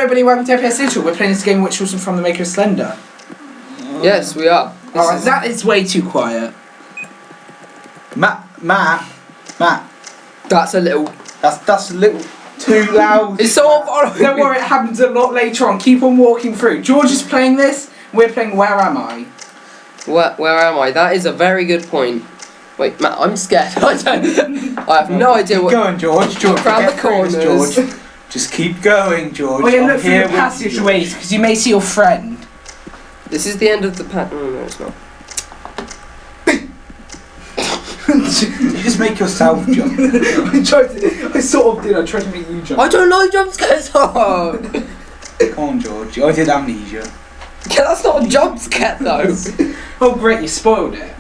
everybody, welcome to Fps Digital. We're playing this game which was from the maker of Slender. Yes, we are. Alright, that is way too quiet. Matt. That's a little... That's a little too loud. It's so far. Don't worry, it happens a lot later on. Keep on walking through. George is playing this, we're playing Where Am I? Where am I? That is a very good point. Wait, Matt, I'm scared. I have no idea what... Keep going, George. George, Around the get through this, corners. George. Just keep going, George. Oh yeah, look I'm through here the with you. passageways, because you may see your friend. This is the end of the path. No, it's not. You just make yourself jump. I sort of did, I tried to make you jump. I don't like jump scares. Oh. Come on, George. I did amnesia. Yeah, that's not a jump scare though. Oh great, you spoiled it.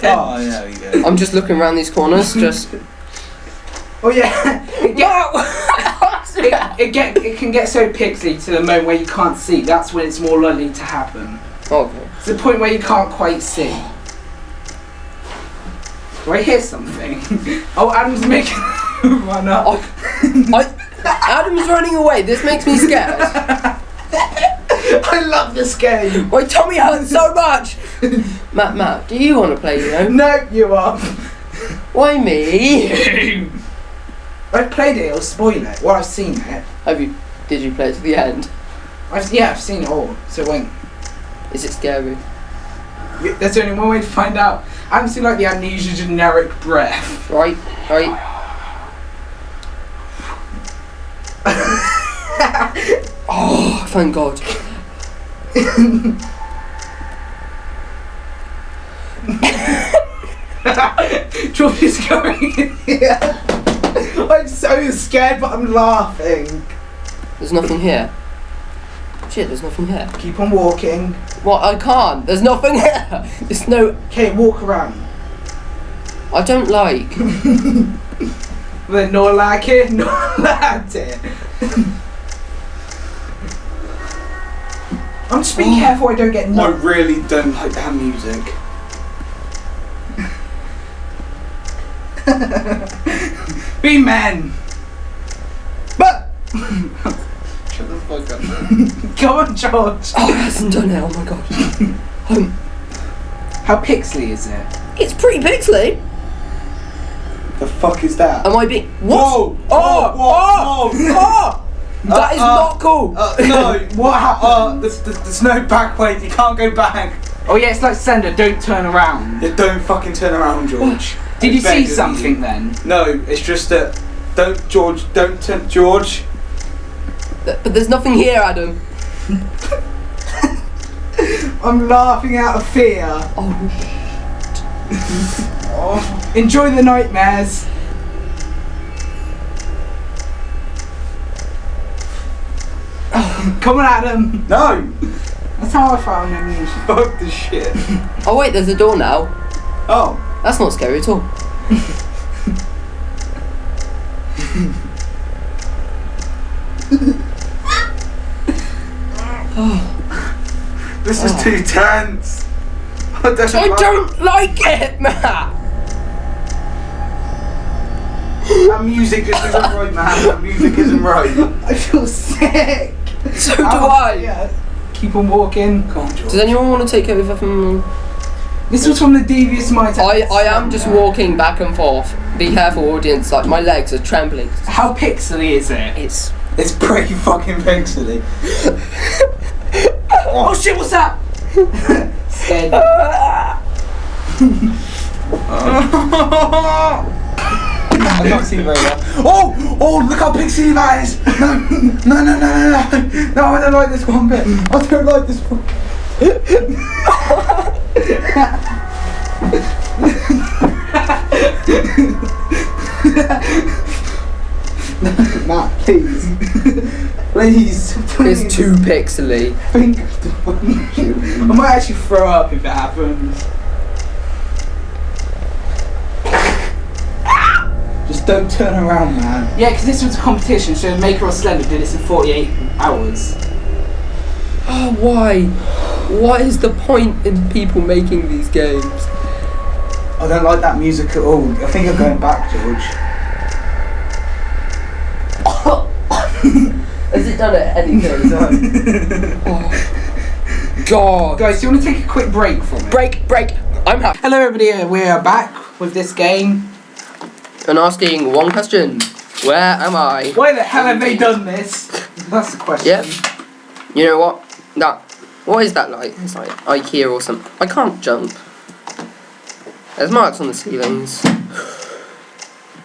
Oh, there we go. I'm just looking around these corners, just... Oh yeah, it can get so pixely to the moment where you can't see. That's when it's more likely to happen. Okay. It's the point where you can't quite see. Do I hear something? Oh, Adam's making run up. Adam's running away. This makes me scared. I love this game. My tummy hurts so much. Matt, do you want to play? You know? No, you are. Why me? I've played it. It'll spoil it. Well, I've seen it. Did you play it to the end? I've seen it all. So it won't. Is it scary? There's only one way to find out. I haven't seen like the amnesia generic breath. Right. Oh, thank God. George is going in here. I'm so scared, but I'm laughing. There's nothing here. Shit, there's nothing here. Keep on walking. What? I can't. There's nothing here. There's no... Okay, walk around. I don't like... Well, not like it, not like it. I'm just being careful I don't get I knocked. really don't like that music. Be men. But Shut the fuck up. come on, George. Oh, it hasn't done it. Oh my God. How pixely is it? It's pretty pixely. The fuck is that? Am I being... What? Whoa! That is not cool. No. What happened? There's no back way. You can't go back. Oh yeah, it's like Slender. Don't turn around. Yeah, don't fucking turn around, George. Did you I beg see of something you. then? No, it's just that. Don't turn, George. But there's nothing here, Adam. I'm laughing out of fear. Oh. Oh, enjoy the nightmares. Oh, come on, Adam. No. That's how I found amnesia. Fuck the shit. Oh wait, there's a door now. Oh. That's not scary at all. This is too tense. I don't like it, Matt. That music just isn't right, man. That music isn't right. I feel sick. So do I. Yeah. Keep on walking. Come on, George. Does anyone want to take over from... This was from the Devious Might. I am just walking back and forth. Be careful, audience. Like, my legs are trembling. How pixely is it? It's pretty fucking pixely. Oh shit, what's that? Scared. I can't see very well. Oh, look how pixely that is. No, I don't like this one bit. I don't like this one. Matt, please. Please. it's too pixely. Think of the funny shit. I might actually throw up if it happens. Just don't turn around, man. Yeah, because this was a competition, so Maker or Slender did this in 48 hours. Oh, why? What is the point in people making these games? I don't like that music at all. I think I'm going back, George. done it anything. So. Oh. God. Guys, do you want to take a quick break from it? Break. I'm happy. Hello everybody, we are back with this game. And asking one question. Where am I? Why the hell have they done this? That's the question. Yep. You know what? What is that like? It's like IKEA or something. I can't jump. There's marks on the ceilings.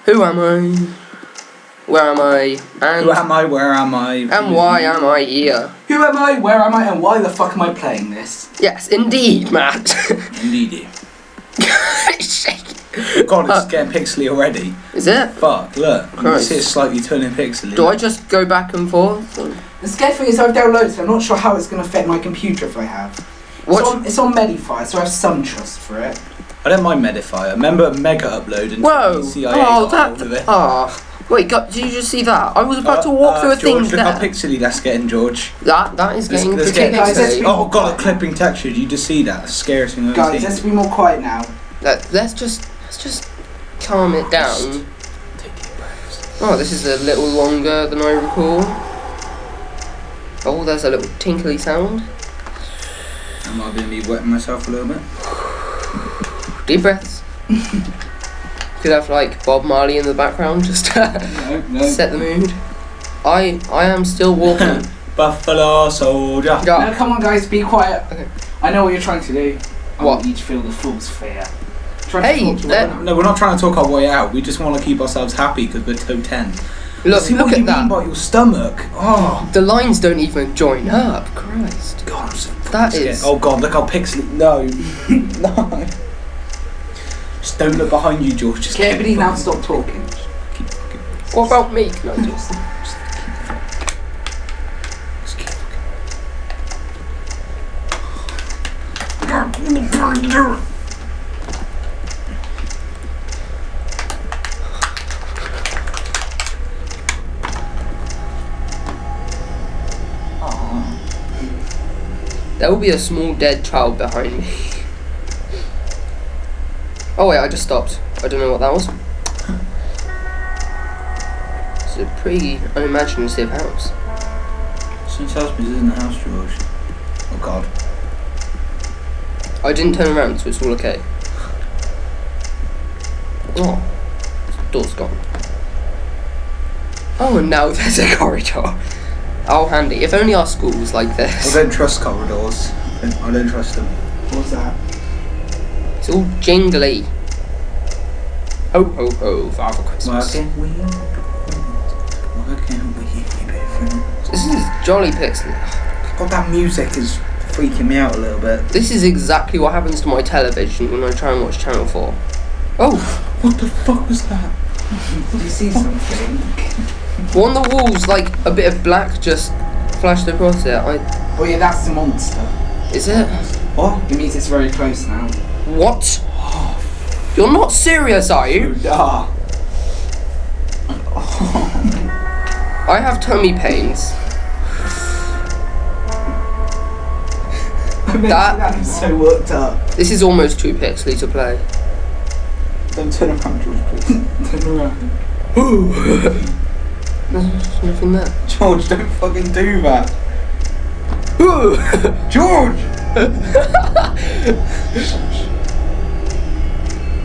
Who am I? Where am I? And Who am I? Where am I? And why am I here? Who am I? Where am I? And why the fuck am I playing this? Yes, indeed, Matt. Indeed. Shake. God, it's getting pixely already. Is it? Fuck, look. You Christ. see it slightly turning pixely. Do I just go back and forth? The scary thing is I've downloaded it. I'm not sure how it's going to affect my computer if I have. What? It's on Medify, so I have some trust for it. I don't mind Medifier. Remember Mega Upload and Whoa! CIA Oh, got hold of it. Wait, did you just see that? I was about to walk through a George, thing look how there. pixely that's getting, George. That is getting Let's pretty get pixely. Oh god, a clipping texture. Did you just see that? That's the scariest thing I've ever Guys, seen. let's be more quiet now. Let's just calm it down. Take deep breaths. Oh, this is a little longer than I recall. Oh, there's a little tinkly sound. Am I going to be wetting myself a little bit? Deep breaths. Could have like Bob Marley in the background just to No. set the mood. I am still walking. Buffalo soldier. No, come on guys, be quiet. Okay. I know what you're trying to do. I What? want you to feel the full sphere. Hey, No, we're not trying to talk our way out. We just want to keep ourselves happy because we're toe 10. Look See what you at mean that. by your stomach. Oh. The lines don't even join up. Christ. God, I'm so That scared. is. Oh god, look how pixely. No. No. Just don't look behind you, George. Just Okay, keep everybody now fucking- stop talking. Keep fucking. What about me? Can I just? Just keep fucking. There will be a small dead child behind me. Oh wait, I just stopped. I don't know what that was. It's a pretty unimaginative house. Since house is in the house, George. Oh god. I didn't turn around, so it's all okay. Oh, the door's gone. Oh, and now there's a corridor. Oh, handy. If only our school was like I this. don't trust corridors. I don't trust them. What's that? It's all jingly. Ho ho ho, Father Why Christmas. can't we? Why can't we be friends? This is jolly pixely. God, that music is freaking me out a little bit. This is exactly what happens to my television when I try and watch Channel 4. Oh, What the fuck was that? Did you see something? on the walls, like a bit of black just flashed across it. Oh yeah, that's the monster. Is it? What? It means it's very close now. What? You're not serious, are you? Ah. I have tummy pains. I'm so worked up. This is almost too pixely to play. Don't turn around, George, please. Turn around. There's nothing there. George, don't fucking do that. George! I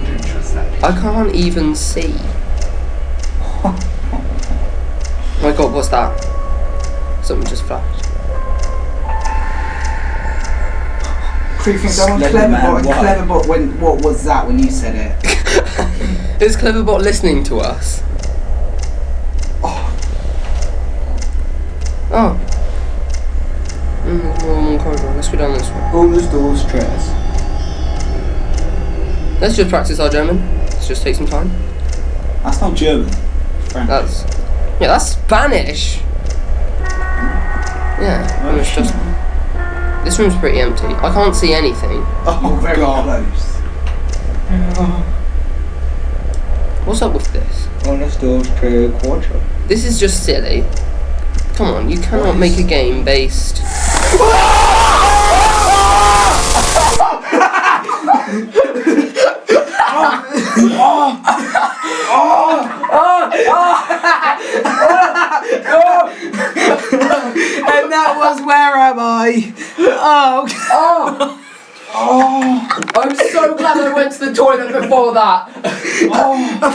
don't trust that. I can't even see. Oh my god, what's that? Something just flashed. Creeping down Cleverbot when what was that when you said it? Is Cleverbot listening to us? Oh. One corridor. Let's go down this way. Almost all stress. Let's just practice our German. Let's just take some time. That's not German. French. That's Spanish. Yeah, and it's just. This room's pretty empty. I can't see anything. You're very close. What's up with this? Honest all true quadro. This is just silly. Come on, you cannot make a game based. And that was Where Am I? Oh. I'm so glad I went to the toilet before that.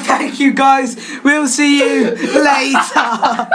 Thank you guys. We'll see you later.